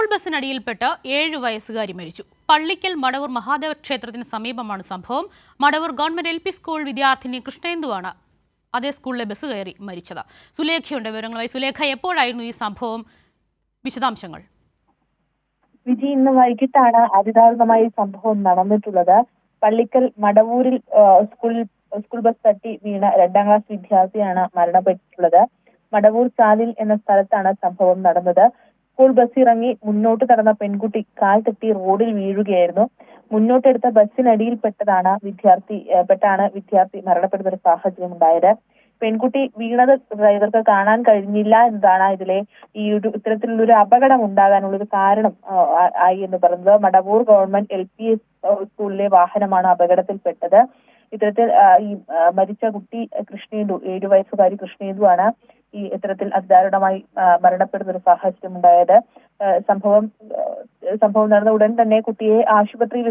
School ബസ്സിനടിയിൽപ്പെട്ട് 7 വയസ്സുകാരി മരിച്ചു. പള്ളിക്കൽ മടവൂർ മഹാദേവ ക്ഷേത്രത്തിന് സമീപമാണ് സംഭവം. മടവൂർ ഗവൺമെന്റ് LP സ്കൂൾ വിദ്യാർത്ഥിനി കൃഷ്ണേന്ദുവാണ് അതേ സ്കൂളിലെ ബസ് കയറി മരിച്ചത്. സുലേഖയുണ്ട് വിവരങ്ങളുമായി. സുലേഖ, എപ്പോഴായിരുന്നു ഈ സംഭവം? വിശദാംശങ്ങൾ. വിജി, ഇന്ന് വൈകിട്ടാണ് അതിദാരുണമായ സംഭവം നടന്നിട്ടുള്ളത്. പള്ളിക്കൽ മടവൂരിൽ സ്കൂൾ ബസ് തട്ടി വീണ 2ാം ക്ലാസ് വിദ്യാർത്ഥിയാണ് മരണപ്പെട്ടിട്ടുള്ളത്. മടവൂർ ചാലിൽ എന്ന സ്ഥലത്താണ് സംഭവം നടന്നത്. സ്കൂൾ ബസ് ഇറങ്ങി മുന്നോട്ട് നടന്ന പെൺകുട്ടി കാൽ തെറ്റി റോഡിൽ വീഴുകയായിരുന്നു. മുന്നോട്ടെടുത്ത ബസ്സിനടിയിൽ പെട്ടാണ് വിദ്യാർത്ഥി മരണപ്പെടുന്ന ഒരു സാഹചര്യം ഉണ്ടായത്. പെൺകുട്ടി വീണത് ഡ്രൈവർക്ക് കാണാൻ കഴിഞ്ഞില്ല എന്നതാണ് ഇത്തരത്തിലുള്ള ഒരു അപകടം ഉണ്ടാകാനുള്ള ഒരു കാരണം ആയി എന്ന് പറയുന്നത്. മടവൂർ ഗവൺമെന്റ് LP സ്കൂളിലെ വാഹനമാണ് അപകടത്തിൽപ്പെട്ടത്. ഇത്തരത്തിൽ മരിച്ച കുട്ടി കൃഷ്ണേന്ദു, 7 വയസ്സുകാരി കൃഷ്ണേന്ദു ആണ് ഇത്തരത്തിൽ അതിദാരുണമായി മരണപ്പെടുന്ന ഒരു സാഹചര്യം ഉണ്ടായത്. സംഭവം നടന്ന ഉടൻ തന്നെ കുട്ടിയെ ആശുപത്രിയിൽ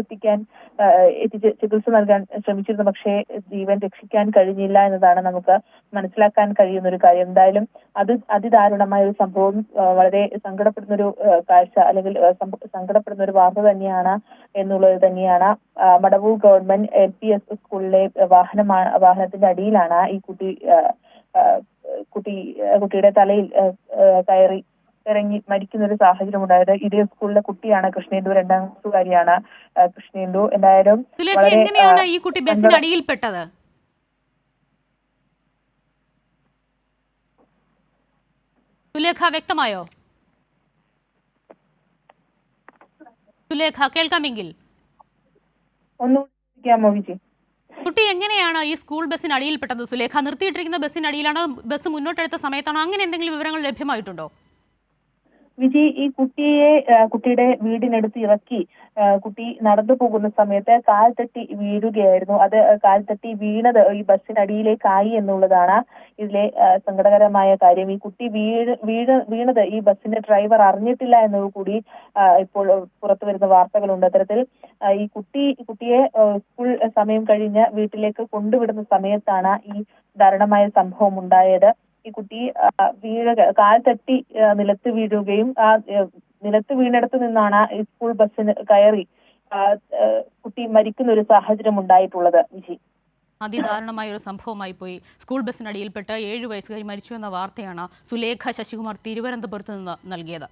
എത്തിച്ച് ചികിത്സ നൽകാൻ ശ്രമിച്ചിരുന്നു. പക്ഷേ ജീവൻ രക്ഷിക്കാൻ കഴിഞ്ഞില്ല എന്നതാണ് നമുക്ക് മനസ്സിലാക്കാൻ കഴിയുന്ന ഒരു കാര്യം. എന്തായാലും അതിദാരുണമായ ഒരു സംഭവം, വളരെ സങ്കടപ്പെടുന്ന ഒരു കാഴ്ച, അല്ലെങ്കിൽ സങ്കടപ്പെടുന്ന ഒരു വാർത്ത തന്നെയാണ് എന്നുള്ളത് തന്നെയാണ്. മടവൂർ ഗവൺമെന്റ് LP സ്കൂളിലെ വാഹനത്തിന്റെ അടിയിലാണ് ഈ കുട്ടിയുടെ തലയിൽ ഇറങ്ങി മരിക്കുന്ന ഒരു സാഹചര്യം ഉണ്ടായത്. ഇതേ സ്കൂളിലെ കുട്ടിയാണ് കൃഷ്ണേന്ദു, 2ാം ക്ലാസ്സുകാരിയാണ് കൃഷ്ണേന്ദു. എന്തായാലും എങ്ങനെയാണ് ഈ കുട്ടി ബസ്സിനടിയിൽപ്പെട്ടത്? സുലേഖ, വ്യക്തമായോ? സുലേഖ, കേൾക്കാമെങ്കിൽ കുട്ടി എങ്ങനെയാണ് ഈ സ്കൂൾ ബസ്സിനടിയിൽപ്പെട്ടത്? സുലേഖ, നിർത്തിയിട്ടിരിക്കുന്ന ബസ്സിനടിയിലാണോ, ബസ് മുന്നോട്ടെടുത്ത സമയത്താണോ, അങ്ങനെ എന്തെങ്കിലും വിവരങ്ങൾ ലഭ്യമായിട്ടുണ്ടോ? വിജി, ഈ കുട്ടിയുടെ വീടിനടുത്ത് ഇറക്കി കുട്ടി നടന്നു പോകുന്ന സമയത്ത് കാൽ തട്ടി വീഴുകയായിരുന്നു. അത് കാൽ തട്ടി വീണത് ഈ ബസ്സിനടിയിലേക്കായി എന്നുള്ളതാണ് ഇതിലെ സങ്കടകരമായ കാര്യം. ഈ കുട്ടി വീണത് ഈ ബസ്സിന്റെ ഡ്രൈവർ അറിഞ്ഞിട്ടില്ല എന്നത് കൂടി ഇപ്പോൾ പുറത്തു വരുന്ന വാർത്തകളുണ്ട്. അത്തരത്തിൽ ഈ കുട്ടിയെ സ്കൂൾ സമയം കഴിഞ്ഞ് വീട്ടിലേക്ക് കൊണ്ടുവിടുന്ന സമയത്താണ് ഈ ദാരുണമായ സംഭവം ഉണ്ടായത്. ഈ കുട്ടി കാൽ തട്ടി നിലത്ത് വീഴുകയും നിലത്ത് വീണിടത്ത് നിന്നാണ് ഈ സ്കൂൾ ബസ്സിന് കയറി കുട്ടി മരിക്കുന്ന ഒരു സാഹചര്യം ഉണ്ടായിട്ടുള്ളത്. വിജി, അതിദാരുണമായ ഒരു സംഭവമായി പോയി. സ്കൂൾ ബസ്സിനടിയിൽപ്പെട്ട് 7 വയസ്സുകാരി മരിച്ചു എന്ന വാർത്തയാണ് സുലേഖ ശശികുമാർ തിരുവനന്തപുരത്ത് നിന്ന് നൽകിയത്.